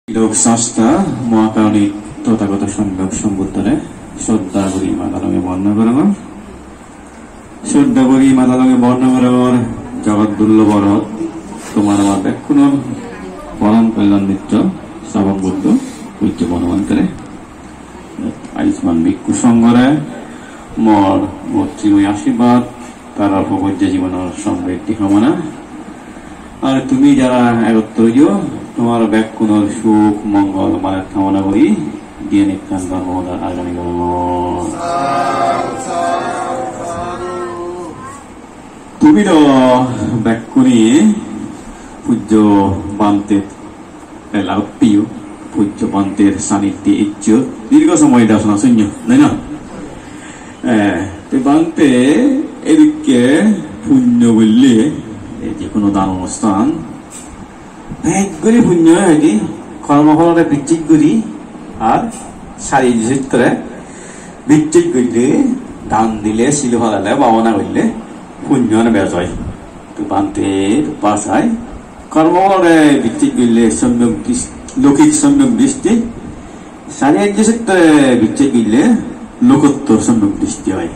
লোক সংস্থা মহাকারণী তথাগত সম্যক সম্বুদ্ধনে শ্রদ্ধা করি মাতালঙ্গে বর্ণনা করব শ্রদ্ধা করি মাতালঙ্গে বর্ণনা করব জগৎ দুর্লভ তোমার আমার ব্যাকুণ পরম কল্যাণ নিত্য শ্রাবণ বুদ্ধ পূজ্য বনবন্তরে আয়ুষ্মান ভিক্ষু সংঘরে মর মৈত্রীময় আশীর্বাদ তার অল্পপর্য জীবনের সমৃদ্ধি কামনা আর তুমি যারা একত্র হইও তোমার ব্যাকুণর সুখ মঙ্গল মায়ের কামনা করি দিয়ে নিত্যান্ত মহোদয় আগামী তুমি তো ব্যাকুণী পূজ্য বান্তের প্রিয় পূজ্য বান্তের সান্নিধ্যে ইচ্ছ দীর্ঘ সময় দেশনা শূন্য তাই না বান্তে এদিকে পুণ্য বললে যে কোনো দান অনুষ্ঠান একগুলি পুণ্য হয়নি কর্মফলরে বিচ্ছিক করি আর শারীর চিত্রে বিচ্ছিক করলে দান দিলে শিল ফলালে ভাবনা করলে পুণ্য বেজ হয় তো বান্তে পাশায় কর্মফলরে বিচ্ছিক করলে সম্যক লৌকিক সম্যক দৃষ্টি শারীর চিত্রে বিচ্ছিক করলে লোকোত্তর সম্যক দৃষ্টি হয়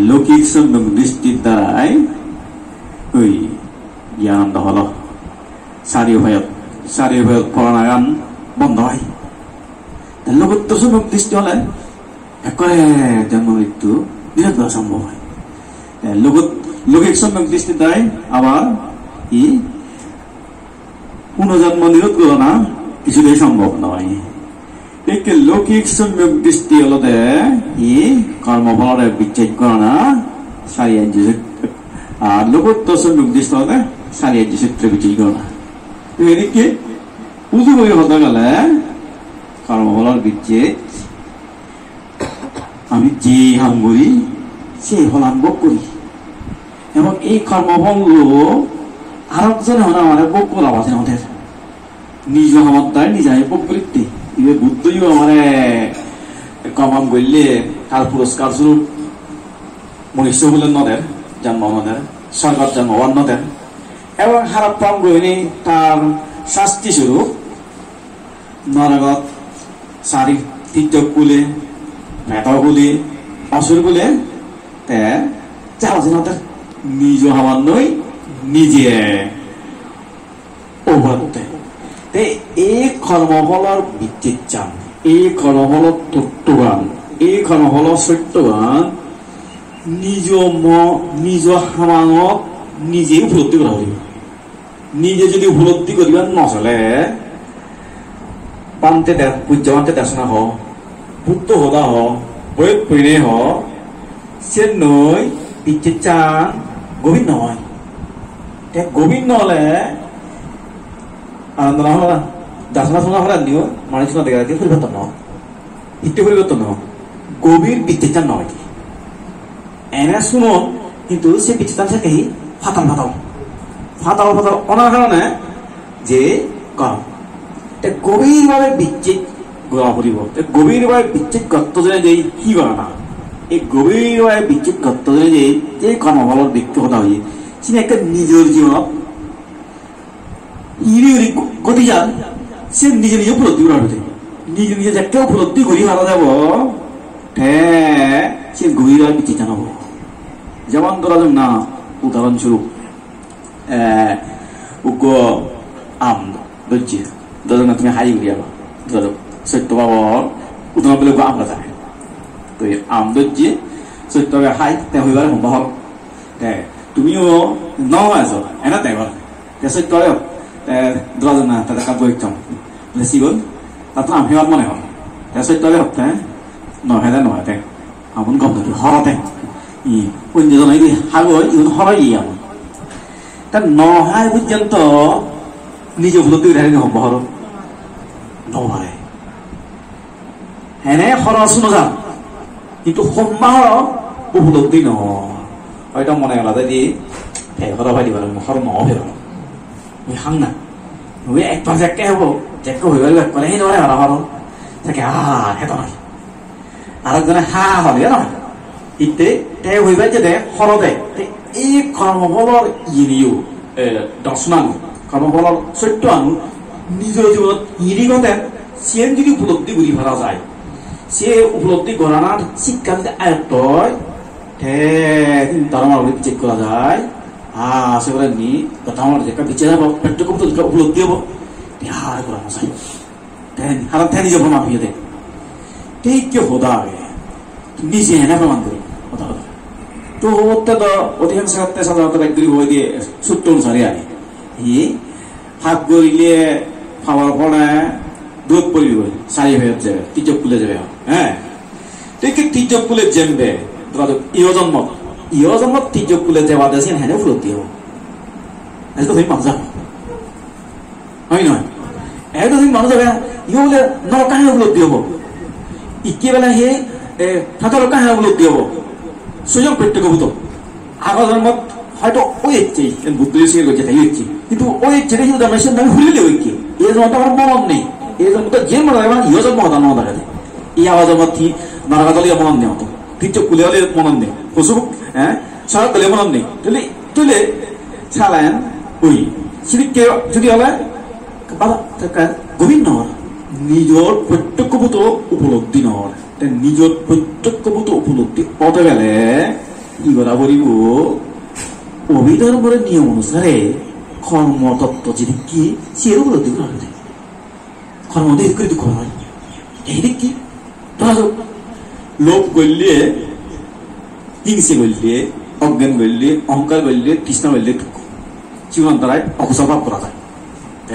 লৌকিক সম্যক দৃষ্টির দ্বারাই ওই জ্ঞানন্দ হল শারীর ভয়ত পড়ানাগান বন্ধ হয় লোকোত্তর সম্যক দৃষ্টি হলে একবারে জন্ম মৃত্যু নিরোধ করা সম্ভব হয় লৌকিক সম্যক দৃষ্টির দ্বারাই আবার ই পুনর্জন্ম নিরোধ করা না কিছুতেই সম্ভব নয় একে লৌকিক সম্যক দৃষ্টি হলতে ই কর্মফলরে বিচ্ছেদ করা না শারীর আর লোকোত্তর সম্যক দৃষ্টি হলে শারীর চিত্রে বিচ্ছেদ করা না এদিকে পুজো বই হতে গেলে কর্মফলর বিচ্ছেদ আমি যে হাম করি সেই ফলান ভোগ করি এবং এই কর্মফলগুলো আরেকজনে হলে আমার ভোগ করা আছে আমাদের নিজ ক্ষমতায় নিজে ভোগ করিতে বুদ্ধইও আমার কমান করলে কাল পুরস্কার স্বরূপ মনুষ্য হলেন নদের জন্ম নদের সরকার জন্ম নদের এবং খারাপ কাম করিনি তার শাস্তি স্বরূপ নরগত শারীরিক তির্যক বলে মেধা বলে অসুর বলে যাওয়া নিজ হওয়ার নই নিজে ওভারতে এই কর্মফলর বিচ্ছেদ চান এই কর্মফল তত্ত্ববান এই কর্মফল সত্যবান নিজ হামানত নিজে উপলব্ধি করা হইব নিজে যদি উপলব্ধি করিবার নচলে পান্তে পূজ্য পান্তে দেশনা হ বুদ্ধ হদা হ বৈদ পৈরে হ সে নই বিচ্ছেদ চান গভীর নয় গভীর নহলে আনন্দ না হল দাসনা শোনা হলে দিও মানুষ দেখা দিয়ে পরিবর্তন নয় ইত্যে পরিবর্তন নয় গভীর বিচ্ছেদ চান নয় এনে শুনো কিন্তু সে বিচ্ছেদ সে কেহি ফাটাল অনার কারণে যে গরম গভীরভাবে বিচ্ছেদ গড়া পড়ব গভীরভাবে বিচ্ছেদ গর্ত জনে যে কি করে না এই গভীরভাবে বিচ্ছেদ গর্ত জনে যে কর্মফলের ব্যক্তিগত হয়ে সে একটা নিজের জীবন ইরি গতি যান সে নিজে নিজে উপলব্ধি করা নিজে নিজে একটা উপলব্ধি করি মারা যাব সে গভীরভাবে বিচ্ছেদ জানাবো যেমন ধরা যাক না উদাহরণস্বরূপ আম ধরছি ধরো না তুমি হাই করিয়া ধরো সত্য বাবার উদাহরণ বলে আমরা যাই তো আম ধরছি সত্য হাই হইবার সম্ভব হল তুমিও ন আছো এনে দেখবার সত্য ধরা না তাদের কাপড় একদম বেশি গল তাতো আমি হওয়ার মনে হল সত্য হতে নহয় আমন গম ধরি হরতে অন্যজন হাগর ইউন হরাই এমন তা নহাই পর্যন্ত নিজে উপলব্ধি করে হর নহারে এনে খরচ নযান কিন্তু সম্মাহর উপলব্ধি নহয় হয়তো মনে গেল যে হরা ভাই দিবার হর নহে হাং না একবার জেকে হব জেকে হইব একবারে সেই নয় হরা হর তাকে হেত নয় আরেকজনে হলে নয় ইতে হইবা যে হরদে এই কর্মফলর ইনিও দশমান কর্মফলর সত্য আনু নিজৰ জীৱনত হিৰিগতে চিয়েন যদি উপলব্ধি কৰি ভৰা যায় সে উপলব্ধি করানোর সিদ্ধান্ত আয়ত্ত তার চেক করা যায় সেগুলো নি কথা আমার যেটা বিচার হবো পেট্রোল উপলব্ধি হবো হার করানো যায় হারান থেনি যাবো না হয়ে দেয় ঠিক হোদা নিজে এনে প্রমাণ করি কথা কথা তো হতে তো অধিকাংশ ক্ষেত্রে সাধারণত একদিন হয়ে দিয়ে সূত্র অনুসারে আনে হাত গড়িলে খাওয়ার পরে দুধ পড়ি সারি হয়ে যাবে তিজক খুলে যাবে হ্যাঁ ঠিক তিজক খুলে জেমবে ইহজন্মত তিজক খুলে যাওয়া দেশেন হেনে উপলব্ধি হব তো তুমি মানুষ যাবো হয় নয় এটা তুমি মানুষ যাবে ইহ বলে নরকাহে উপলব্ধি হব ইকে বেলা সে ঠাকুর কাহে উপলব্ধি হব সুযোগ প্রত্যেকভূত আগৰ জন্মত হয়তো ওই ইচ্ছে বুদ্ধি সে গেছে তাই ইচ্ছে কিন্তু ওই ইচ্ছেটা কিন্তু আমরা সে আমি ভুলিলে ঐক্য এই জন্মত আমার মনন নেই এই জন্মত যে মনে রাখবে ইহ জন্ম হতা মনে রাখে ই আওয়াজ জন্মত কি নারাগাতলিয়া মনন নেই হতো তির্য কুলে হলে মনন নেই পশু হ্যাঁ সড়ক গেলে মনন নেই তুলে তুলে চালায়েন ওই সিরিককে যদি হলে গভীর নহর নিজর প্রত্যক্ষভূত উপলব্ধি নহর নিজর প্রত্যক্ষভূত উপলব্ধি পথে গেলে ই করা বলিব অভিধর্মের নিয়ম অনুসারে কর্মতত্ত্ব যদি কি সে উপলব্ধি করা হবে কর্মতে করে দুঃখ হয় এই দিক কি লোভ করলে হিংসে করলে অজ্ঞান করলে অহংকার করলে তৃষ্ণা করলে দুঃখ জীবন দ্বারাই অকুশল ভাব করা যায়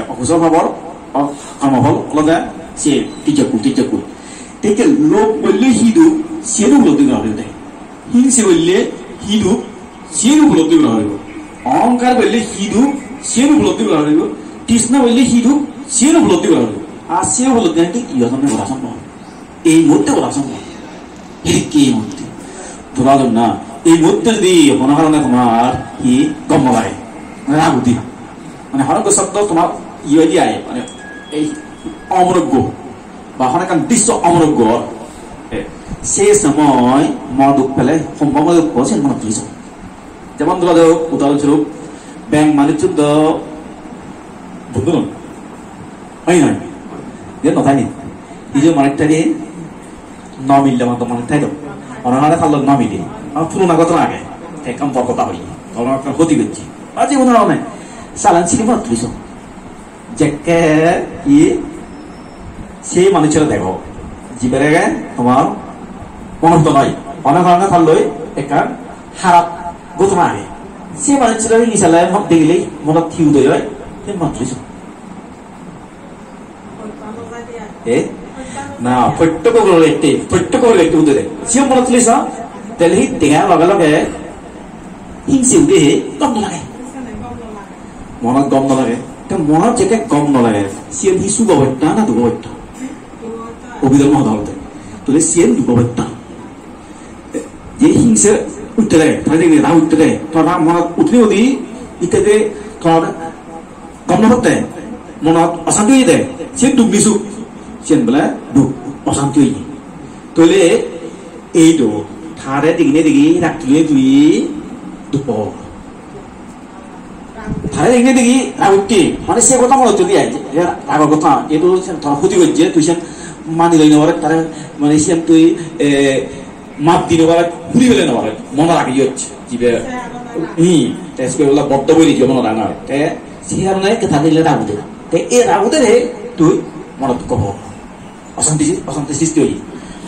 অকুশল ভাবর কর্মফল আলাদা সে টিচাকুল ঠিক লোভ করলে হিদু সে উপলব্ধি করা হবে হিংসে করলে হিদু সে উপলব্ধি করা হবে অহংকার করলে হিদু সে উপলব্ধি করা হবে তৃষ্ণা করলে হিদু সে উপলব্ধি করা হবে আর সে উপলব্ধি নাকি ইহজন্মে করা সম্ভব এই মুহূর্তে করা সম্ভব কি এই মুহূর্তে তোলা না এই মুহূর্তে যদি কোনো কারণে তোমার কি গম নলাগে মানে রাগুতি মানে হরক শব্দ তোমার ইয়ে দিয়ে মানে এই অমরজ্ঞ বা হরেকান দৃশ্য অমরজ্ঞ সে সময় মা দুঃখ পেলে সম্ভব দুঃখ সে মনে তুলিস যেমন ধরা যাও উদাহরণস্বরূপ ব্যাংক মালিক বুঝুন হয় নয় যে নথায় নি নিজের মালিকটা দিয়ে ন মিললে মাত্র মালিকটাই তো অনাহারে খাল ন মিলে আমার পুরোনো কথা আগে একদম বরকতা হই তখন ক্ষতি করছি আর যে উদাহরণে চালান ছিলি মনে তুলিস যে সেই মানুষেরা দেখো জীবের তোমার মনোহিত নয় অনেক ধরনের খাল্লই একটা হারাপ ঘটনা আগে সে মানুষেরা নিশালায় দেখলেই মনে থিউ দই হয় সে মাত্রিস না প্রত্যেক ব্যক্তি উঠে দেয় সে মনে তুলিস তাহলে সেই টেঙার লগে লগে হিংসে উঠে গম নালাগে মনত গম নালাগে মনত যেটা গম নালাগে সিএম সি সুগবত্যা না দুগবত্যা অভিধর্ম হতে তাহলে সিএম দুগবত্যা যে হিংসে উঠতে দেয় তাহলে দেখবি রাগ উঠতে দেয় তোর মনত উঠলেও দি ইত্যাদি তোর গম নাপাতে মনত অশান্তি হয়ে দেয় সে দুঃখ দিছু সে বলে দুঃখ অশান্তি হয়ে তাহলে এইটো থারে দেখি রাগ তুলে তুই দুঃখ তাহলে দেখি দেখি রাগ উঠতে মানে সে কথা মনে হচ্ছে দিয়ে রাগর কথা এইটো তোর ক্ষতি করছে তুই সে মানি লই নেবার তারা মানে সে তুই মাপ দি নেবার ঘুরি ফেলে নেবার মনে রাখি হচ্ছে জিবে বদ্ধ বই দিচ্ছে মনে রাখা হয় সে কারণে কথা দিলে রাগ উঠে এই রাগ উঠে তুই মনত কব অশান্তি সৃষ্টি হই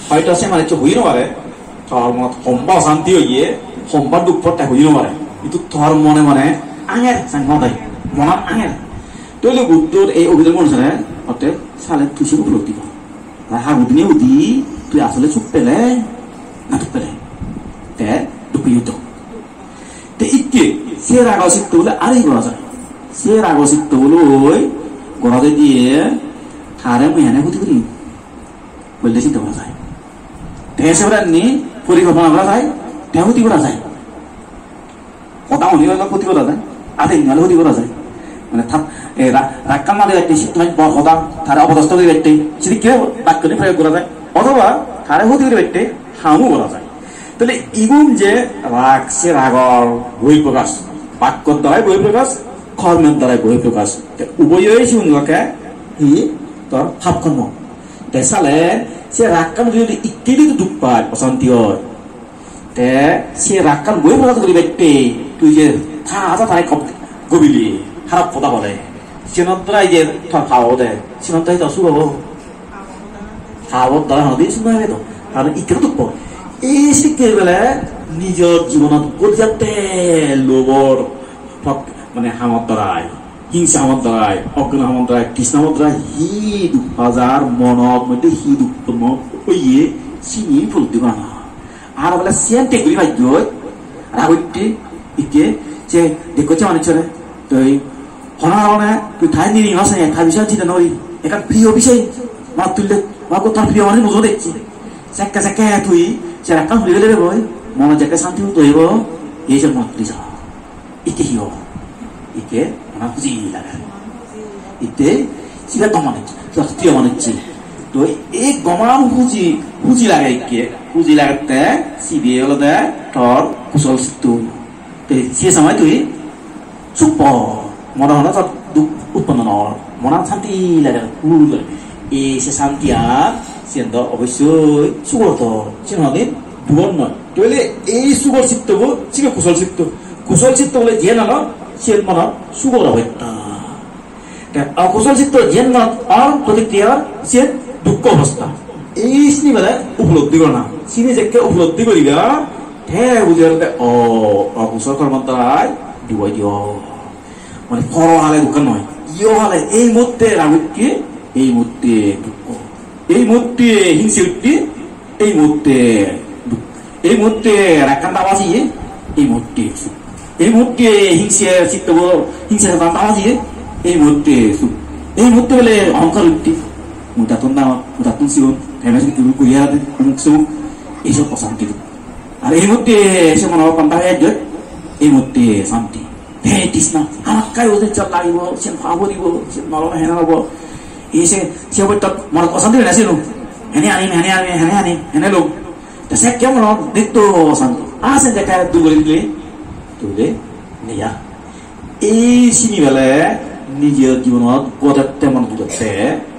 হয়তো সে মানে হই নপারে তোর মনত সম্বা অশান্তি হইয়ে সম্বাদ দুঃখ হই নপারে কিন্তু তোর মনে মানে আঙের মনাই মনত আঙের তৈলে গুৰুত্বৰ এই অভিধৰ্ম অনুসাৰে অতে চালে তুই সে উপলব্ধি কর হাগুদিনে উদি তুই আসলে চুপ পেলে না চুপ পেলে তে দুঃখিত ইকে সে রাগ চিত্ত বলে আরই করা যায় সে রাগ চিত্ত বলে গড়াতে দিয়ে তারে মেহানে ক্ষতি করি বললে চিন্তা করা যায় সেবার নি পরিকল্পনা করা যায় তে ক্ষতি করা যায় কথা মনে হলে ক্ষতি করা যায় আধে ইংরালে ক্ষতি করা যায় মানে রাগকান মাঝে ব্যক্তি তুমি সদা তারা অপদস্থ করে ব্যক্তি সেটি কেউ বাক্যটি প্রয়োগ করা যায় অথবা তারা ক্ষতি করে ব্যক্তি হামও করা যায় তাহলে ইগুন যে রাগ সে রাগর বই প্রকাশ বাক্যর দ্বারাই বই প্রকাশ কর্মের দ্বারাই বই প্রকাশ উভয়ই সুন্দরকে হি তোর হাফ কর্ম তে সালে সে রাক্কান যদি ইত্যাদি দুঃখ পায় অশান্তি হয় তে সে রাক্কান বই পড়া করি বাইতে তুই যে থা আজা তাই গবিলি খারাপ কথা বলে সিনদ্রাই যে তোর খাওয়া দেয় সিনদ্রাই তো শুভ খাওয়ার দ্বারা হদিন শুনে হবে তো কারণ ইত্যাদি দুঃখ এই শিক্ষের বেলা নিজের জীবনত পর্যাপ্তে লোভর মানে হামত দ্বারায় হিংসা হামত দ্বারায় অজ্ঞান হামত দ্বারায় কৃষ্ণ হামত দ্বারায় হি দুঃখ হাজার মনত মধ্যে হি দুঃখ হইয়ে চিনি ফুল দিব না আর বলে সিয়ান টেকরি ভাগ্য রাগটি ইকে যে দেখছে মানে চলে তুই হনা হনা তুই ঠাই নিয়ে নসে ঠাই বিষয় চিন্তা নই একটা প্রিয় বিষয় মা তুললে মা কোথাও প্রিয় মানে বুঝো দেখছি চেকা চেকা তুই যে রাখা হয়ে গেলে বই মনে যাকে শান্তি তৈব এই যে মত দিছ ইকে হিও ইকে আমার খুঁজি লাগে ইতে সিধা গমানিচ্ছি প্রিয় মানিচ্ছি তো এই গমাম খুঁজি লাগে ইকে খুঁজি লাগাতে সিবিয়ে হলো দে তোর কুশল সিদ্ধু সে সময় তুই চুপ মনে হলো তোর দুঃখ উৎপন্ন নর মনে শান্তি লাগে এই সে শান্তি আর সে অবশ্যই সুগত সে নদীন দুবন নয় তাহলে এই সুগর চিত্ত চিকে কুশল চিত্ত বলে যে নানো সে মন সুগর অবস্থা অকুশল চিত্ত যে মন অন প্রতিক্রিয়া সে দুঃখ অবস্থা এই সিনি বেলা উপলব্ধি করা সিনি যে উপলব্ধি করিবা হে বুঝে অকুশল কর্ম দ্বারাই ডুবাই দিও মানে ফর হালে দুঃখ নয় ইয় হালে এই মুহূর্তে রাগুতকে এই মুহূর্তে দুঃখ এই মুহূর্তে হিংসে উঠতে এই মুহূর্তে রাখান্তা বাজি এই মুহূর্তে হিংসে চিত্ত হিংসা বাজি এই মুহূর্তে বলে অহংকার উঠতে মুদাতুন সিগুন ফেমাসি তুলু কুইয়া অমুক সুমুক এইসব অশান্তি আর এই মুহূর্তে এসে মনে পান্তা হয়ে যায় এই মুহূর্তে শান্তি হে তৃষ্ণা আমার কাই ওদের চল লাগিব সে ভাব দিব সে নরম হেনা হব এসে সে তার মনে অশান্তি হয়ে আসিল হেনে আনিম হেনে লোক সে কেমন দেখতো অশান্তি আসে দেখা দূর করে দিলে তুলে নিয়া এই চিনি বেলে নিজের জীবনত পদার্থে মনে বুঝাতে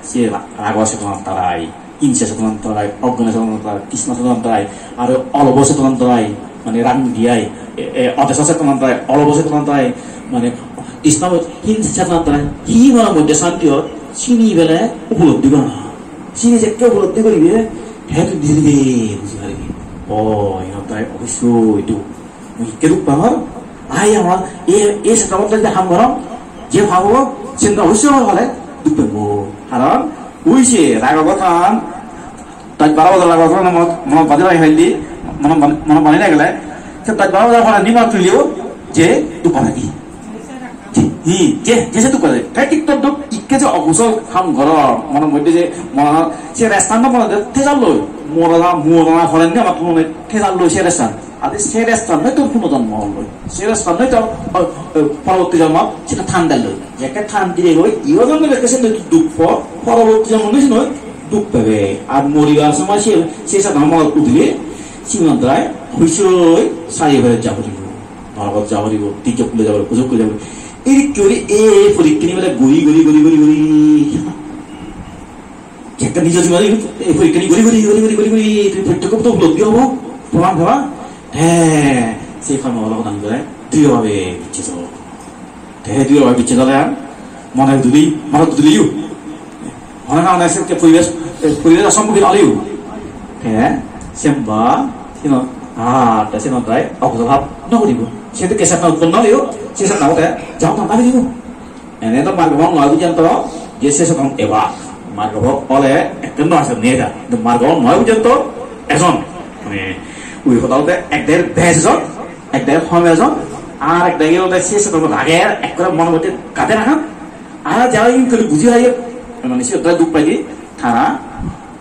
সে রাগ চেতনার দ্বারাই হিংসা চেতনার দ্বারাই অজ্ঞান চেতনার দ্বারাই কৃষ্ণ চেতনার দ্বারাই আর অলভ চেতনার দ্বারাই মানে রাগ দিয়াই অদেশ চেতনার দ্বারাই অলভ চেতনার দ্বারাই মানে কৃষ্ণ হিংসা চেতনার দ্বারাই হি মনের মধ্যে শান্তি হয় চিনি বেলে উপলব্ধি করা চিনি যে কেউ উপলব্ধি করিবে সেইটো দিলে বুঝি পারিবি ইহঁতাই অবশ্যই এইটো শিক্ষা দুখ পাহৰ আই আমার এই চেতনাত যদি হাম গরম যে ভাবো সে অবশ্যই হলে দুঃখ পাব কারণ উইছে রাগ কথা তাই 12 বছর রাগ কথা মন বাজে রাখি ফেললি মন বানি না গেলে সে তাই 12 বছর পরে নিমা তুলিও যে দুঃখ নাকি যে দুঃখ করে তাই ঠিক তোর দুঃখ ইকে যে অকুশল হাম গরম মনের মধ্যে যে মনে সে রেস্তান মনে ঠেজাল লই মোরা হলেন না আমার মনে ঠেজাল লই সে রেস্তান আর সে রেস্তান নয় তোর পুনর্জন্ম লই সে রেস্তান নয় তো পরবর্তী জন্ম সেটা ঠান্ডা লই যাকে ঠান্ডি লই ইও জন্ম রেখেছে দুঃখ পরবর্তী জন্ম নয় দুঃখ পাবে আর মরিবার সময় সে সাথে আমার উঠলে সীমান্তায় হইসই সারিয়ে ঘরে যাব দিব নরকত যাব দিব তীর্য খুলে যাব পুজো খুলে যাব এই করে এই পরীক্ষা নিয়ে গড়ি একটা নিজের জীবনে এই পরীক্ষা নিয়ে গড়ি তুমি প্রত্যক্ষ তো উপলব্ধি হবো প্রমাণ হওয়া হ্যাঁ সেই কর্ম অলপ দান করে দৃঢ়ভাবে বিচ্ছেদ হব দৃঢ়ভাবে বিচ্ছেদ হলে মনে দুলিও মনে না পরিবেশ সম্মুখীন হলেও হ্যাঁ সেম্বা তাই অকুশভাব নকৰিব সেইটো কেঁচা উৎপন্ন হলেও চেষ্টা নামতে যাওঁ নাপাবি দিব এনেতো মাৰ্গভক নহয় পৰ্যন্ত যে চেষ্টা এবাৰ মাৰ্গভক হলে একদম আছে নেতা কিন্তু মাৰ্গভক নহয় পৰ্যন্ত এজন মানে উই সদালতে একদেৰ বেজ এজন একদেৰ সম এজন আর একদাকে চেষ্টা লাগে একবারে মনের মধ্যে কাঁদে রাখা আর যারা কিন্তু বুঝি হয় মানে সে দুঃখ পাই দিয়ে তারা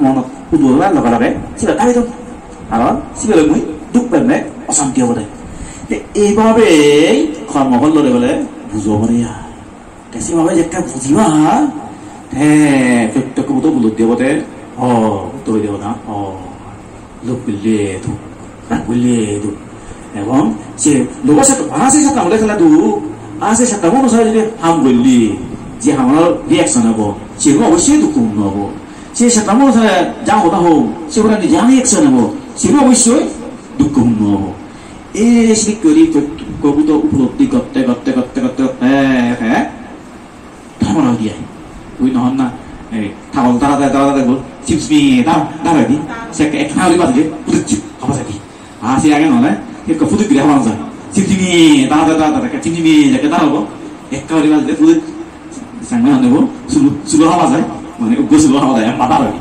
মন উদুলা লগা লগে সেটা তাই তো কারণ সেগুলো মুই দুঃখ পাইলে অশান্তি হব দেয় এইভাবে কর্ম করলে বলে বুঝব পারি সেভাবে যেটা বুঝিবা হ্যাঁ প্রত্যেক মতো বুলুদ্ধি হবতে তৈ দেব না লোক বুঝলে দুঃখ রাগ বুঝলে দুঃখ এবং সে লোকের সাথে আসে সাথে আমাদের খেলা দুঃখ আসে সাথে অনুসারে যদি হাম করলি যে আমার রিয়াকশন হবো সেগুলো অবশ্যই দুঃখপূর্ণ হবো সে সেটামো যা হতা হোক সেগুলো নিজে রিয়াকশন হবো সেগুলো অবশ্যই দুঃখপূর্ণ হবো এই শিক্ষরি কবিতা উপলব্ধি করতে করতে করতে করতে হ্যাঁ ঠামরা দিয়ে ওই নহন না ঠামল তারা বল চিপসমি দাঁড়াবি সে এক খাওয়ারি বাজে পুতুচ্ছি হবা যাবি সে আগে নহলে পুতুক গিয়ে হওয়া যায় চিপচিমি দাঁড়া চিপচিমি যাকে দাঁড়াবো এক খাওয়ারি বাজলে পুতুক সাংবাদিক নেব চুলো হওয়া যায় মানে উগ্র চুলো হওয়া যায় মাথা রাখি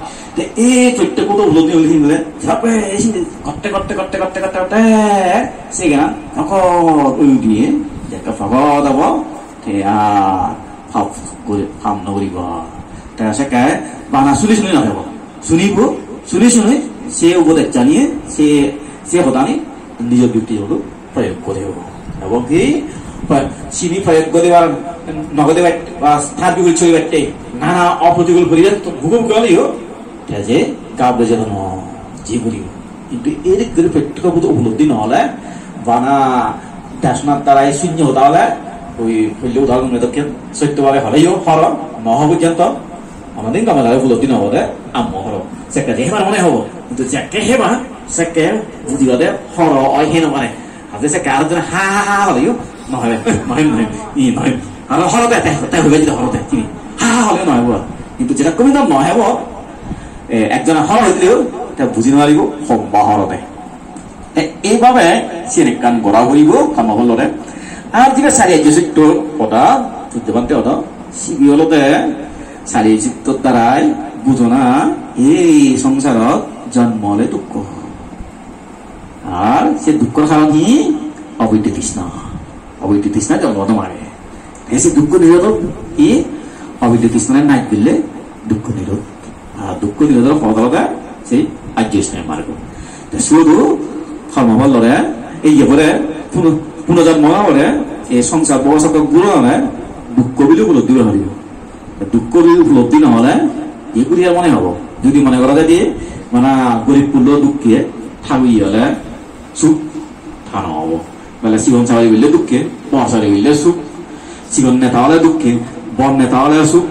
এই প্রত্যেকটা উপলব্ধি হলে কিন্তু করতে করতে করতে করতে করতে করতে সেখানে ওই দিয়ে একটা ফাঁকা দাব ফাম নকরিব তাকে বানা শুনি নাথাব শুনিব শুনি সে উপদেশ জানিয়ে সে হতানি নিজের ব্যক্তিগত প্রয়োগ করে এবং কি চিনি প্রয়োগ করে নগদে বা স্থান বিপরীত ছবি বাড়তে নানা অপ্রতিকূল পরিবেশ ভূগোল করলেও যে গাবলে যেন যেগুলি কিন্তু এর প্রত্যক্ষ উপলব্ধি নহলে বানা দাসনার দ্বারাই শূন্য হতা হলে ওই ফল্য উদাহরণ সত্যবারে হলেও হর নহ পর্যন্ত অনদিন কামালে উপলব্ধি নহলে আম হর সেকে হেবার মনে হব কিন্তু যাকে হেবা সেকে বুঝিবাদে হর অয় হেন মানে হাতে সেকে আর জন হা হা হা হলেও নহয় নহয় নহয় ই নহয় আর হরতে তাই হইবে যদি হরতে তুমি হা হা হলেও নহব কিন্তু যেটা কমি দাম নহব একজনে হর হইলেও তা বুঝি নোৱাৰিব সম্বা হৰতে এইভাবে সেনেকান গড়া কৰিব কামহলৰে আর যেটা সারিয়া চিত্ত কথা বুদ্ধবান্তে হতো সিবিহলতে সারিয়া চিত্তর দ্বারাই বুঝনা এই সংসারত জন্মলে দুঃখ আর সে দুঃখের কারণ কি অবৈধ তৃষ্ণা জন্মত মারে সে দুঃখ নিরোধ ই অবৈধ তৃষ্ণার নাই দিলে দুঃখ নিরোধ আর দুঃখ নিরোধের ফলতা সেই আর্য মার্গ শুধু কর্মবলরে এই এবারে পুনর্জন্ম বলে এই সংসার ব্যবস্থা গুলো হলে দুঃখ বিলে উপলব্ধি হারিব দুঃখ বিলে উপলব্ধি নহলে এগুলি আর মনে হব যদি মনে করা যায় মানে গরিব পুল্য দুঃখে ঠাবি হলে সুখ ঠানো হব বলে জীবন চাওয়ারি বললে দুঃখে পয়সারি বললে সুখ জীবন নেতা হলে দুঃখে বন নেতা হলে সুখ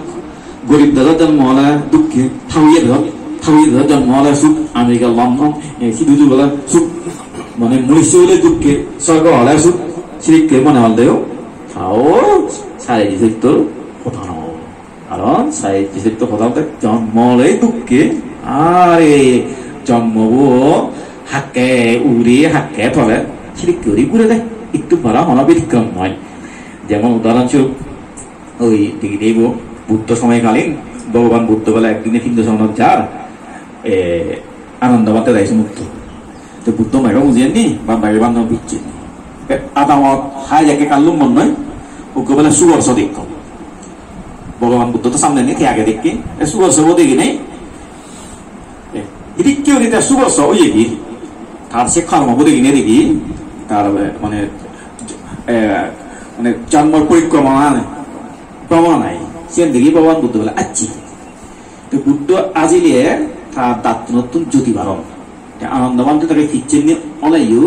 গরিব দাদার জন্ম হলে দুঃখে ঠাউইয়ে দাদার জন্ম হলে সুখ আমেরিকার লন্ডন সিধু হলে সুখ মানে মনুষ্য হলে দুঃখে স্বর্গ হলে সুখ শ্রীকে মনে হলেও তাও সারিজিত কথা নব কারণ সারিজিত কথা জন্মলে দুঃখে আর জন্মবো হাকে উড়ে হাকে ফলে শ্রীকে ঘুরে দেয় একটু বলা হলো ব্যতিক্রম নয় যেমন উদাহরণস্বরূপ ওই দিকে দেব বুদ্ধ সময়কালীন ভগবান বুদ্ধ বেলা একদিনে হিন্দু সমাজ যার আনন্দবাদে দায়িত্ব মুক্ত তো বুদ্ধ মাইকা বুঝিয়েননি বা বাইরে বান্ধব বিচ্ছেন আদামত হাই একে কাল্লুম মন নয় ওকে বলে সুবর্ষ দেখ ভগবান বুদ্ধ তো সামনে নেই আগে দেখি সুবর্ষ দেখি নেই এটি কেউ দিতে সুবর্ষ ওই কি তার সে কর্ম দেখি নেই দেখি তার মানে মানে জন্মর পরিক্রমা প্রমাণ নাই সে দেখি ভগবান বুদ্ধ বলে আচ্ছি তো বুদ্ধ আজিলে তার দাঁত নতুন জ্যোতি বারণ আনন্দবান তাকে ফিরছেন নিয়ে অলাইও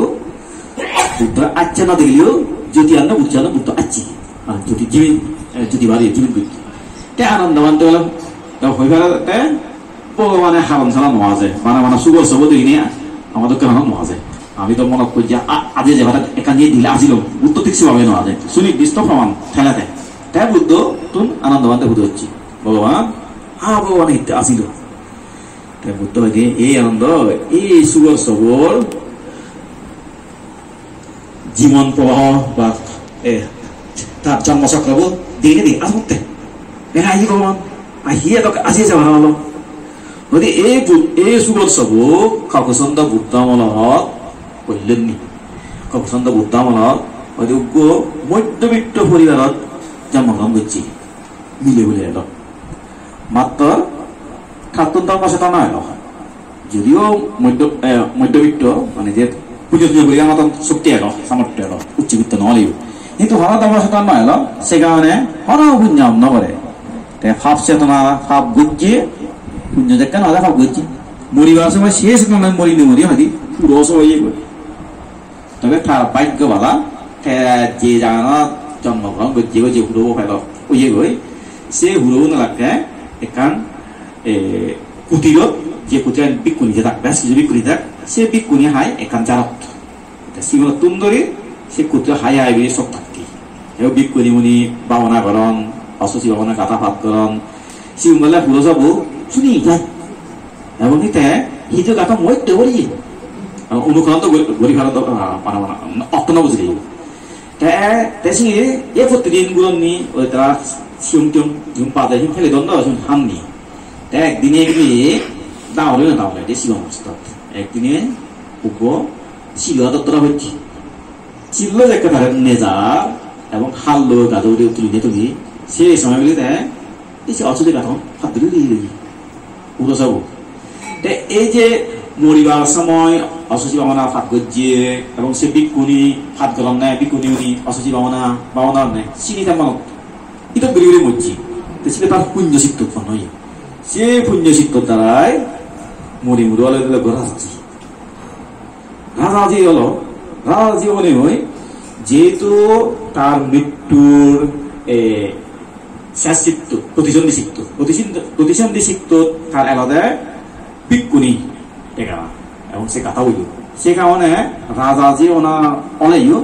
বুদ্ধ আচ্ছা না দেখলেও জ্যোতি আন্ন বুঝছে না বুদ্ধ আচ্ছি জ্যোতি জীবন জ্যোতি বাড়িয়ে জীবন বুদ্ধ তে আনন্দবান তো হলাম হয়ে ফেলাতে ভগবানের হারণ ছাড়া নোয়া যায় মানে সুগর সব দেখি নিয়ে আমাদের কেন নোয়া যায় আমি তো মনে করি যে আজি যে কথা একা নিয়ে দিলে আজিল বুদ্ধ ঠিক সেভাবে নোয়া যায় শুনি বিষ্ট প্রমাণ ঠেলাতে তাই বুদ্ধ তুম আনন্দবান বুদ্ধ হচ্ছি ভগবান ভগবান হিতে আসিল তাই বুদ্ধ হয়ে এই আনন্দ এই সুগর সবর জীবন প্রবাহ বা তার জন্মচক্র দিনে দিন আসতে আহি ভগবান আহিয়ে তোকে আসি যাওয়া হলো গতি এই সুগোৎসব খগচন্দ্র বুদ্ধামলত কল্যাণী খগচন্দ্র বুদ্ধামলত মধ্যবিত্ত পরিবারত জন্মগ্রহণ করছি মিলে বলে এলো মাত্র ৭৭% নয় যদিও মধ্যবিত্ত মানে যে পুজো পরিবার মতন শক্তি এলো সামর্থ্য এলো উচ্চবিত্ত নহলেও কিন্তু ৭৭% নয় এলো সে কারণে হরাও পুণ্যাম নগরে ভাব চেতনা ভাব গুজিয়ে পুণ্য দেখা না ভাব গুজি মরিবার সময় শেষ মানে মরি হয়নি পুরো হয়ে গেল তবে তার ভাগ্যবালা যে জানা জন্মগ্রহণ করছে যে পুরো ফেল ওই গই se huro nalake ekan kutirot je kutiran bikuni jetak bas je bikuni tak se bikuni hai ekan jarot ta simula tundori se kutra hai hai be sok takki e bikuni muni bawna goron asosi bawna kata phat goron simula huro sabu suni jai এবং নিতে হিজো গাতা মই দেবরি অনুকরণ তো গরি ভালো তো পানা পানা অক্ত না বুঝলি তে তেসি এ প্রতিদিন গুলনি ওই তারা সিউম টিউম জুম পাদে হিম ফেলে দন্দ জুম হামনি তে একদিনে গলি দাওলে না দাওলে দে সিও মস্ত একদিনে উগো সিও দত্তরা হচ্ছে চিল্লো যে কথা নেজা এবং হাল্লো গাদৌরি তুলি দে তুলি সেই সময়গুলিতে এসে অচুতে গাথম হাত ধরে দিয়ে উদো যাবো এই যে মরিবার সময় অসুচি বামনা ফাট গজিয়ে এবং সে বিকুনি ফাট গরম নেয় বিকুনি উনি অসুচি বামনা নেয় চিনি তেমন এটা গরিবরে মজ্জি সেটা তার পুণ্য সিদ্ধ উৎপন্ন হয় সে পুণ্য সিদ্ধ দ্বারাই মরি মুড়ি হলে রাজাজি রাজাজি হলো রাজাজি মনে হয় যেহেতু তার মৃত্যুর শেষ চিত্ত প্রতিসন্ধি চিত্ত তার আলাদা বিকুনি এগারা এবং সে কথা হইল সে কারণে রাজাজি ওনা অলাইও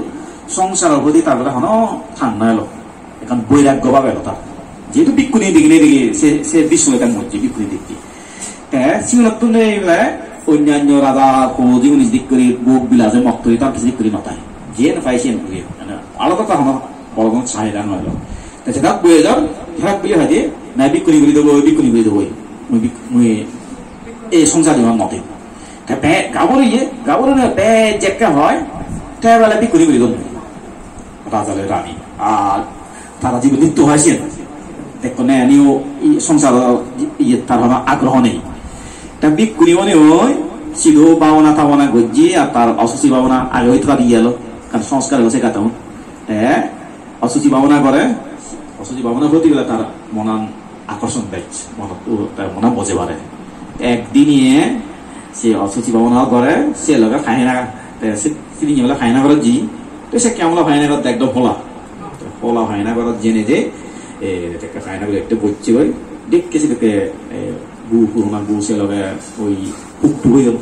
সংসারের প্রতি তারপরে হন ঠান্ডা এলো এখন বৈরাগ্য ভাবে এলো তার যেহেতু বিকুনি দিকে সে বিশ্ব এখান মধ্যে বিকুনি দিকটি সিংহত্ব অন্যান্য রাজা কোজি উনিশ দিক করে বুক বিলাজে মক্তরি তার কিছু দিক করে নতায় যে পাই সে আলাদা কথা হন বড় কোনো চাহিদা নয় সেটা বয়ে যাও হেরাক বলে হয় যে না বিকুনি বলে দেবো বিকুনি বলে দেবো এই সংসার জীবন মতে গাবরিয়ে বে জেকা হয় তেবেলা বিকুনি বলে দেবো রাজালে রানী আর তারা জীবন মৃত্যু হয়েছে দেখো না নিও সংসার তার আগ্রহ নেই তা বিকুনি মনে হয় সিধু বাবনা তাবনা গজ্জি আর তার অসুচি বাবনা আগে হয়তো তার ইয়ে এলো কারণ সংস্কার হচ্ছে কাতাম অসুচি বাবনা করে অসুচি বাবনা প্রতি গেলে তার মনান আকর্ষণ দেয় মনা বজে পারে একদিনে সে অসুচি বাবনা করে সে লগে ফাইনা তিনি বলে ফাইনা করে জি তো সে কেমন ফাইনা করে একদম ফলা ফাইনা করে জেনে যে ফাইনা করে একটু বসছে ওই দেখে সেটাকে গু পুরোনা গু সে লগে ওই হুকটু হয়ে গেল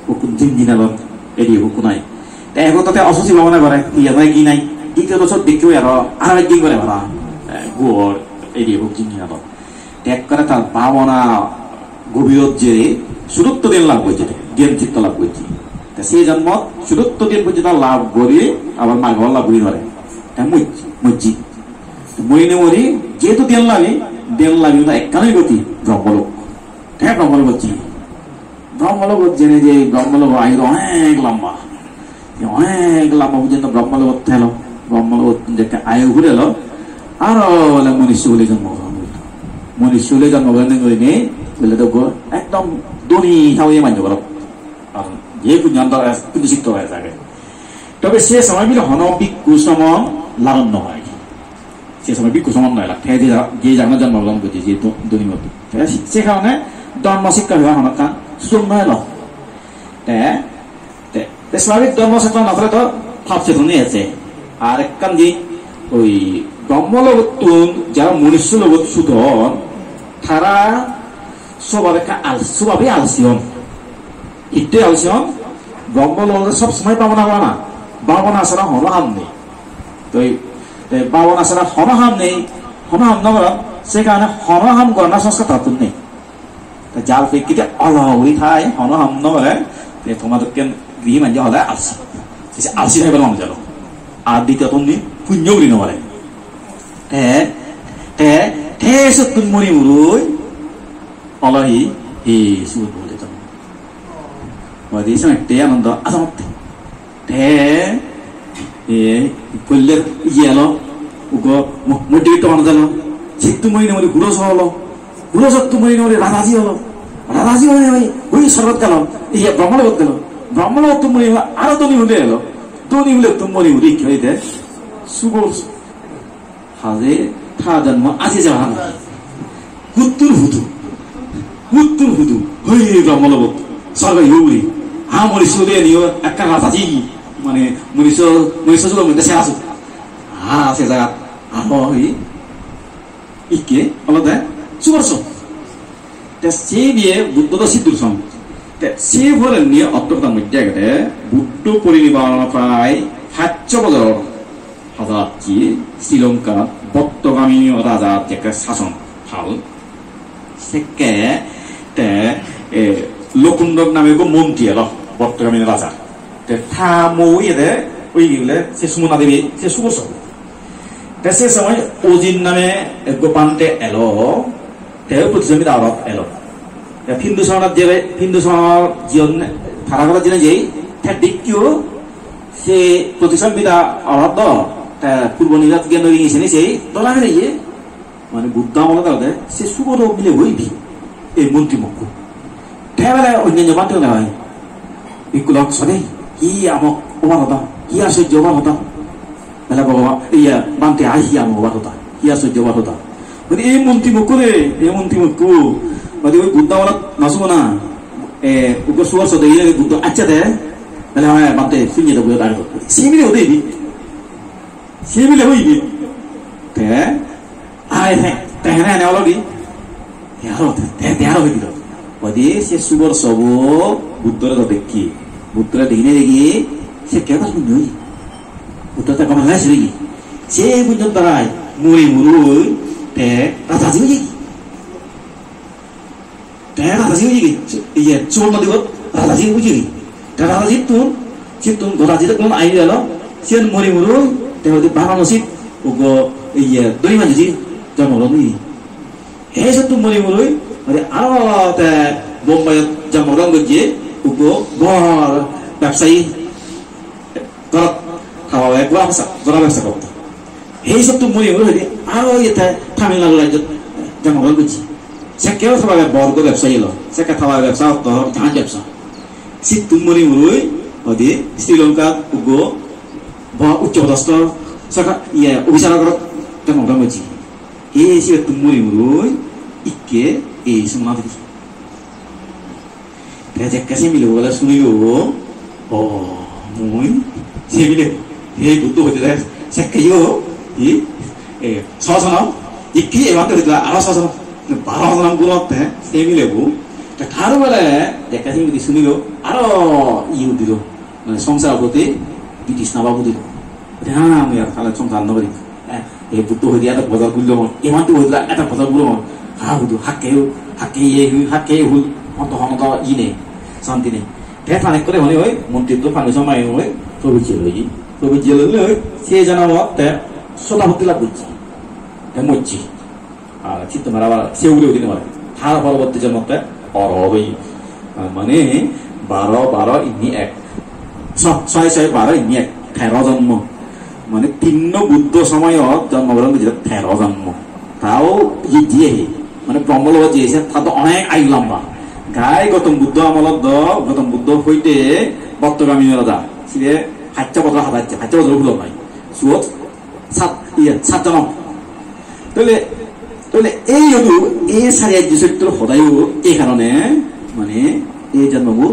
হুকুন জিনজিনাল এড়িয়ে হুকু নাই এখন তাতে অসুচি বাবনা করে ইয়ে নাই কি নাই দ্বিতীয় বছর দেখেও আর একদিন করে ভাড়া গুড় এড়িয়ে হুক জিনজিনাল ত্যাগ করে তার বাবনা গভীরত যে সুরত্ব দিন লাভ করছে জ্ঞান চিত্ত লাভ করছে সেই জন্ম সুরত্ব দিন পর্যন্ত লাভ করে আবার মাঘ লাভ হয়ে ধরে মসজিদ মরিনে মরি যেহেতু দেন লাগে একখানেই গতি ব্রহ্মলোক হ্যাঁ ব্রহ্মলোক হচ্ছে ব্রহ্মলোক জেনে যে ব্রহ্মলোক আয়ু অনেক লম্বা পর্যন্ত ব্রহ্মলোক থেলো ব্রহ্মলোক আয়ু ঘুরে এলো আরো বলে মনুষ্য বলে জন্মগ্রহণ করে বলে তো একদম দনি হাওয়ে মান্য করো আর যে কিন্তু শিখতে হয় থাকে তবে সে সময় মিলে হন বিক্ষু সম লালন্য হয় সে সময় বিক্ষু সমান নয় যে জানা জন্মগ্রহণ করছে যে দনি মতো সে কারণে ধর্ম শিক্ষা হওয়া হন কান সুযোগ নয় স্বাভাবিক ধর্ম চেতন নথলে তো ভাব চেতনই আছে আর একখান যে ওই ব্রহ্মলোক যারা মনুষ্য লগত সুধন তারা স্বভাবে আলসিয়ন ইতে আলসিয়ন ব্রহ্মলোক সব সময় পাবনা করা না বাবনা ছাড়া হনহাম নেই তো বাবনা ছাড়া হনহাম নেই হনহাম নকরা সে কারণে হনহাম করা সংস্কার তার নেই যার প্রেক্ষিতে অলহরি ঠাই হনহাম নকরে তোমাদেরকে গৃহী মাঞ্জা হলে আলসি থাকবে মানুষ জানো আর দ্বিতীয়ত পুণ্য বুলি নকরে তুমি মরি মুরুই অলহি এই সুর বলে তো দিয়েছেন একটাই আনন্দ আসামতে করলে ইয়ে এলো মোটি তো আনন্দ এলো ছিট্টু মরি নমরি হুরস হলো হুরসত্তু মরি নমরি রাধাজি হলো রাধাজি হয়ে ওই শরৎ গেল ইয়ে ব্রহ্মলোক গেল ব্রহ্মলোক তুমি আরো দনি হলে এলো দনি হলে তুমি মরি উড়ি খেয়ে দেয় শুভ হাজে থা জন্ম আজি যাওয়া হুত্তুর হুদু হয়ে ব্রহ্মলোক সরকারি হৌরি হা মনীষ নিও একটা রাজাজি মানে মনীষ মধ্যে সে আসুক হা সে জায়গা আহ 이게 알아대 죽었어. 때 세비에 부ddha도 시들성. 때 세버는니 어떻다 문제가 돼. 부ddha পরিনির্বাণপ্রায় 8,000বছর 하다지 শ্রীলঙ্কা বর্তগামী রাজা থেকে শাসন হাল সেকে তে লোকুন্দক নামে গো মন্ত্রী এলো বর্তগামী রাজা তে থামোইদে ওইগুলো সে সুমনা দেবী সে সুবর্ষ তে সে সময় ওজিন নামে গোপান্তে এলো তে প্রতিযোগিতা আরব এলো হিন্দু সমাজ জীবন ধারা করার জন্য যেই দিকিও সে প্রতিযোগিতা আরব পূর্ব নিরাত জ্ঞান গেছে সেই দলা হারিয়ে মানে বুদ্ধ আমল দাদা সে সুবর মিলে হইবি এই মন্ত্রী মুখ ঠেবেলে অন্যান্য বাধ্য নয় বিকুলক সদে কি আমক ওবার হতা কি আশ্চর্য ওবার হতা বেলা বাবা ইয়া বানতে আহি আমক ওবার হতা কি আশ্চর্য ওবার হতা মানে এই মন্ত্রী মুখ রে এই মন্ত্রী মুখ মানে ওই বুদ্ধ আমল নাচবো না উগ্র সুবর সদে ইয়ে বুদ্ধ আচ্ছা দে বেলা হয় বানতে শুনিয়ে দেবো দাঁড়িয়ে সে মিলে হতেই 시비를 호이비 대 아이 대해내 내올로기 야로 대하로 호이비로 어디 세 수버 서고 무더라도 됐기 무더라 되기네 되기 세 개가 좀 요이 무더다 가만 하시기 제 분전 따라 무리 무루 대 나다지기 대 나다지기 이게 좋은 거 나다지기 부지 나다지 돈 거다지도 그런 아이디어로 시엔 무리 무루 대화도 바라노시 오고 이게 너희만 주지 저 뭐라니 해서 또 뭐니 어디 알아তে বোম্বাই যা মরং গজি ওগো ব ব্যবসায়ী কর খাওয়া এক ব্যবসা জরা ব্যবসা করতে 해서 또 뭐니 어디 আরো এটা তামিলনাড়ু রাজ্য যা মরং গজি সে কেউ সবাই বর্গ ব্যবসায়ী হলো সে খাওয়া ব্যবসা তো ধান ব্যবসা সে তুমনি 어디 শ্রীলঙ্কা ওগো 우cc어졌어. 제가 예 오비사라고 좀 오간 거지. 이 시에 동물이므로 있게 이 승마들이. 대제까지 밀어보라 수리요. 뭐이 세밀에 이 것도 어디다 색깔이요. 이 서서나 있게 완전히 알아서서 바라서 난 거라대 세밀에고. 가르바래 대까지 밀이 수리요. 알아 이유들로 성사하고 때 বিতৃষ্ণা বাবুদি আমি আর খালে সংসার নগরী এই বুদ্ধ হয়ে দিয়ে একটা বজার গুলো ইমানটো হয়ে দিলা এটা বজার গুলো হা হুদু হাকে হুল হত হনত ই নেই শান্তি নেই তে ফানে করে হলে ওই মন্ত্রিত্ব ফানে সময় ওই প্রবৃত্তি লই সে জানাব তে সদাভক্তি লাভ করছি মরছি আর চিত্ত মারা সে উড়ে দিনে মারে তার পরবর্তী জন্মতে অরবই মানে 12 ইনি এক 6 12 ইনি এক 13 জন্ম মানে তিন্ন বুদ্ধ সময়ত জন্মগ্রহণ করেছিল 13 জন্ম তাও দিয়ে মানে ব্রহ্মলোক দিয়েছে তা তো অনেক আয়ু লম্বা গাই গৌতম বুদ্ধ আমলত গৌতম বুদ্ধ হইতে বর্তগামী রাজা সে 8 বছর হাতাচ্ছে 8 বছর হলো নাই সুত 7 জন্ম তাহলে এই হলো এই সারিয়া চরিত্র সদায়ও এই কারণে মানে এই জন্মবোৰ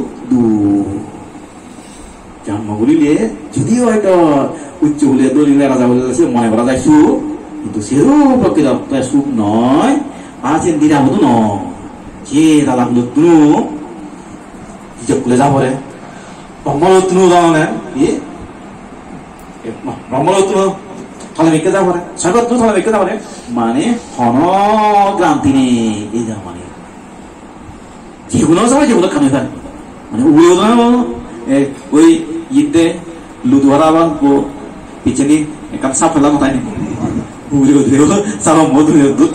জন্মগুলিলে যদিও হয়তো উচ্চ হলে দলিলে রাজা বলে মনে করা যায় সুখ কিন্তু সেও প্রকৃত সুখ নয় আছেন নিরাপদ নয় যে দাদা গুলো যাব রে ব্রহ্মরত্ন উদাহরণে ব্রহ্মরত্ন তাহলে মেকে যাব রে স্বর্গত্ন তাহলে মেকে যাব রে মানে হন গ্রান্তি নেই এই যা মানে যেগুলো সবাই যেগুলো খামে ফেলে মানে ওই ইতে লুধুয়ারাবান কো পিছনে একদম সাফ ফেলা মতাই নেই উড়ে উড়ে সারা মধু দুধ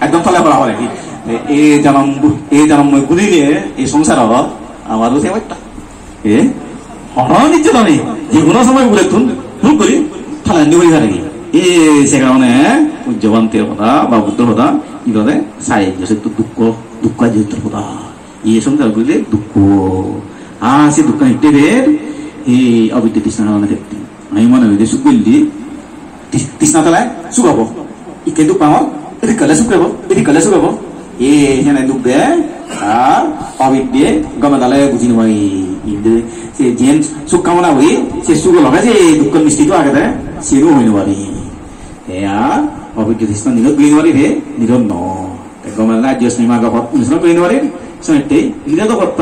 একদম ফেলা করা হয় নাকি এই জন্ম গুলিলে এই সংসার আমারও সে একটা হন নিচ্ছে তো নেই যেগুলো সময় বলে তুন করি ফেলা নিবই হয় নাকি সে কারণে উজ্জবন্তের কথা বা বুদ্ধ কথা 이거는 사회 요새 또 দুঃখ까지 들보다 이 성사들의 দুঃখ 아세 দুঃখ 이때에 이 어비때 디스나나 됐대 아이만은 이제 숙을리 디스나달라 수가보 이게 두방어 이렇게 갈래 숙가보 이렇게 갈래 숙가보 예 현에 두배 아 어비때 가만달라 부지는 와이 이제 제 숙가모나 우리 제 숙을 나가지 두건 미스티도 하거든 시로 오는 와리 야 어비게 디스탄 니가 그리노리래 니가 너 그러면 라디오스 니마가 무슨 그리노리 선때 니가도 봤다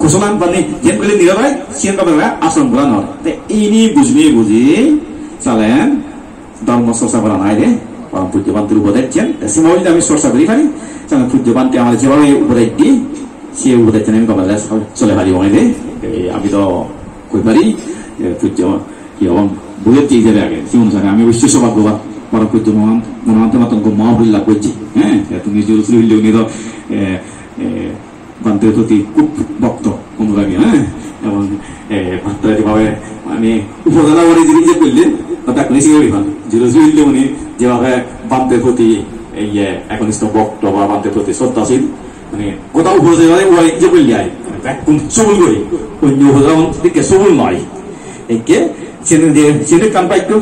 고소만 받니 yen beli 니가 봐 시엔 가봐 아선 보라 너 ini buji salen ধর্ম চর্চা করা নাই রে পরম পূজ্যবান তিনি উপদেশ দেন সিমাউল আমি চর্চা করি পারি যেমন পূজ্যবানটি আমাদের যেভাবে উপদেশ দিই সে উপদেশ আমি কমালে চলে পারি রে আমি তো কই পারি পূজ্য কি হম বইয়ের যে হিসেবে আগে সে অনুসারে আমি অবশ্যই সৌভাগ্যবান পরম পূজ্য মহান্ত মাতঙ্গ মহাবুল্লা করছি হ্যাঁ তুমি জরুরি হইলেও উনি তো বান্তের প্রতি খুব ভক্ত অনুরাগী হ্যাঁ এবং ভাবে মানে উপজেলা করে যিনি যে করলেন তা কোনো সিগরি পান জরুরি উনি যেভাবে বান্তের প্রতি এই একনিষ্ঠ ভক্ত বা বান্তের প্রতি শ্রদ্ধাশীল মানে কোথাও উপজেলায় ওই যে করলে আয় একদম সবল করি অন্য উপজেলা দিকে সবল নয় একে সেনে কান পাইতো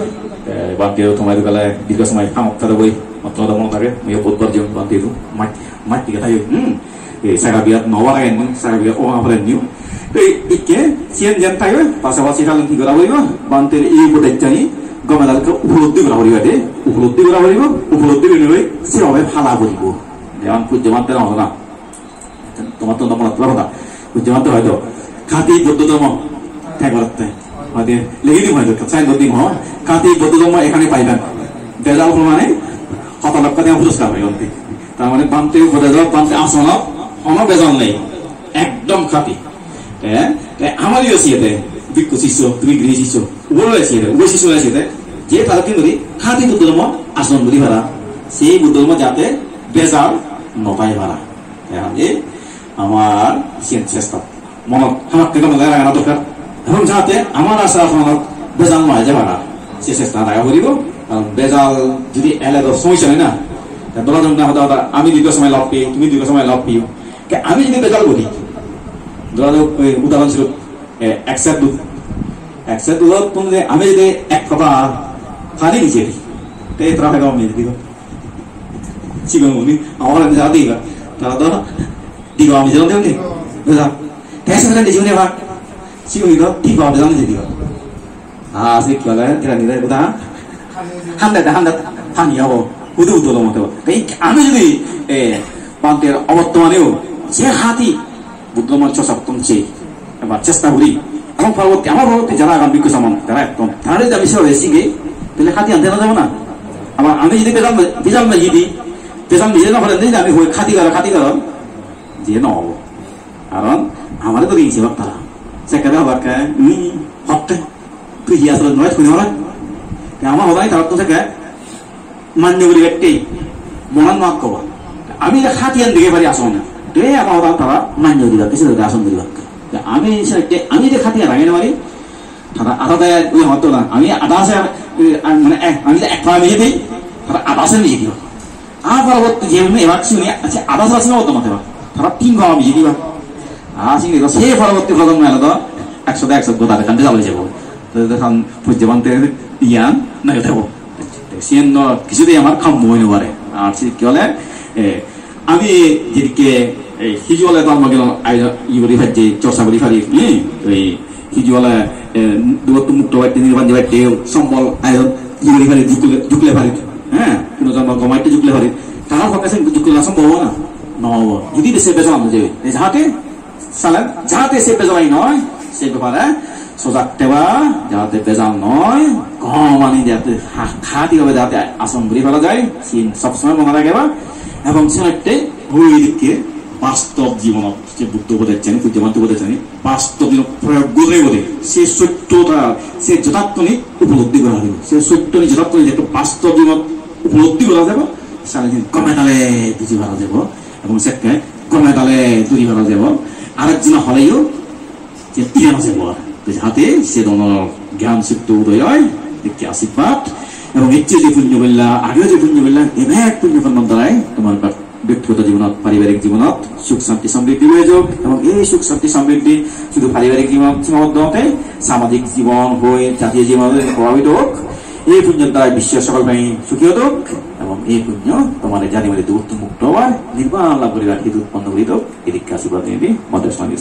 বান্তের তোমার গেলে দীর্ঘ সময় কামক তাদের বই অত্যন্ত মনে থাকে বুধবার যেমন বান্তের মাঠ দিকে থাকে সারা বিয়াত নবার আগে সারা বিয়াত ও আমার নিউ ইকে সিএন যেন থাকে পাশাপাশি কালেন কি করা হইব বান্তের এই উপদেশ জানি গমেদালকে উপলব্ধি করা হইব উপলব্ধি করা হইব উপলব্ধি করে সেভাবে ফালা করিব যেমন পূজ্যমান্তের হতো না তোমার তো মনে কথা পূজ্যমান্ত হয়তো খাতি বৌদ্ধধর্ম ত্যাগ করতে হয়তো লিখে দিম হয়তো সাইন দিম হ খাতি বৌদ্ধধর্ম এখানে পাইবেন বেজাল প্রমাণে 7 লক্ষ টাকা পুরস্কার পাই তার মানে বান্তে উপদেশ বান্তে আসনত কোনো বেজাল নেই একদম খাতি আমারই শিশুতে বিক্ষ শিষ্য তুমি গৃহ শিষ্য উপরে শিশুতে উভয় শিশু শিশুতে যে তারা কি করি খাতি বুদ্ধধর্ম আসন করি ভাড়া সেই বুদ্ধধর্ম যাতে বেজাল নপাই ভাড়া আমার চেষ্টা মনত আমাকে মনে রাখা দরকার এবং যাতে আমার আশা মনত বেজাল নয় যে ভাড়া সে চেষ্টা রাখা করিব কারণ বেজাল যদি এলে তো সমস্যা হয় না ধরা যাক না আমি দীর্ঘ সময় লাভ পেয়ে তুমি দীর্ঘ সময় লাভ পেও আমি যদি বেজাল করি ধরা যাক উদাহরণস্বরূপ একসাথ দুধ তুমি আমি যদি এক কথা ফানি দিছি দিই তারা ফেকা আমি দিব 지금 우리 아무런 자디가 나도 디가 아무 저런 데인데 그래서 대선을 내주네 봐 지금 이거 디가 아무 저런 데디가 아 새끼가 그러니까 보다 한달 판이하고 우두우두도 못해 그 아무리 반대로 어떠하네요 제 하디 বুদ্ধমান চর্চাপত্তমছে বা চেষ্টা করি এবং পরবর্তী আমার পরবর্তী যারা আগাম বিজ্ঞ সমান তারা একদম তারা যদি আমি সেভাবে শিখে তাহলে খাতি আনতে না যাবো না আবার আমি যদি বেজাল না যদি বেজাল নিজে না হলে আমি হয়ে খাতি কর যে নহব কারণ আমাদের তো দিয়েছে তারা সেখানে আবার হতে তুই আসলে নয় শুনে হল আমার হবাই তারা তো থেকে মান্য করি ব্যক্তি মনান মাক কবা আমি খাতি আন দিকে পারি আসো না আমার orang তারা মান্য দিবা কিছু আসন দিবা আমি আমি যে খাতি রাঙে মারি তারা আধা ওই হতো না আমি আধা আছে মানে আমি এক পা নিয়ে দিই তারা আধা আছে নিয়ে দিবা আর পরবর্তী যে এবার শুনি আচ্ছা আধা আছে হতো না তারা 3 ঘন্টা নিয়ে দিবা আসিং দিবা সে পরবর্তী প্রজন্ম এলো তো 100 গোটা কান্তে যাবে যাবো তখন পূজ্যবান্তের ইয়ান না থাকবো সিএন কিছুতেই আমার খাম্য হইতে পারে আর কি হলে আমি যেদিকে হিজুয়ালে তো আমাকে ইগরি ভাজ্যে চর্চা করি পারি ওই হিজুয়ালে দূরত্ব মুক্ত বাড়তে নির্বাণ যে বাড়তে সম্বল আয়োজন ইগরি পারি ঢুকলে পারি হ্যাঁ কোনো জন্ম গমাইতে ঢুকলে পারি তারা ভাবছে ঢুকলে না সম্ভব না নহব যদি সে বেজাল যে যাহাতে সে বেজালাই নয় সে ব্যাপারে সজাগ দেওয়া যাতে বেজাল নয় গমানি যাতে খাতি হবে যাতে আসন ঘুরি ফেলা যায় সবসময় মনে রাখবা এবং সেটা বৈদিককে বাস্তব জীবনত যে বুদ্ধ উপদেশ পূজ্যমান্ত উপদেশ বাস্তব জীবন প্রয়োগ করে বলে সে সত্যতা সে যথার্থনি উপলব্ধি করা হবে সে সত্যনি যথার্থনি যে বাস্তব জীবন উপলব্ধি করা যাব সারাদিন কমে তালে বুঝি পারা যাব এবং সেটাকে কমে তালে দূরি করা যাব আরেকজন হলেও যে তিয়ান যাব হাতে সে ধরনের জ্ঞান সিদ্ধ উদয় হয় একটি আশীর্বাদ এবং ইচ্ছে যে পুণ্য বললা আগেও যে পুণ্য বললা এনে পুণ্য কর্ম দ্বারাই তোমার ব্যক্তিগত জীবনত পারিবারিক জীবনত সুখ শান্তি সমৃদ্ধি হয়ে যাক এবং এই সুখ শান্তি সমৃদ্ধি শুধু পারিবারিক জীবন সীমাবদ্ধ হতে সামাজিক জীবন হয়ে জাতীয় জীবন প্রভাবিত হোক এই পুণ্যের দ্বারা বিশ্বের সকল প্রাণী সুখী হোক এবং এই পুণ্য তোমার জানি বলে দূরত্ব মুক্ত হওয়ার নির্বাণ লাভ করিবার হেতু উৎপন্ন করিত এদিকে আশীর্বাদ নিবি মধ্যে সঙ্গে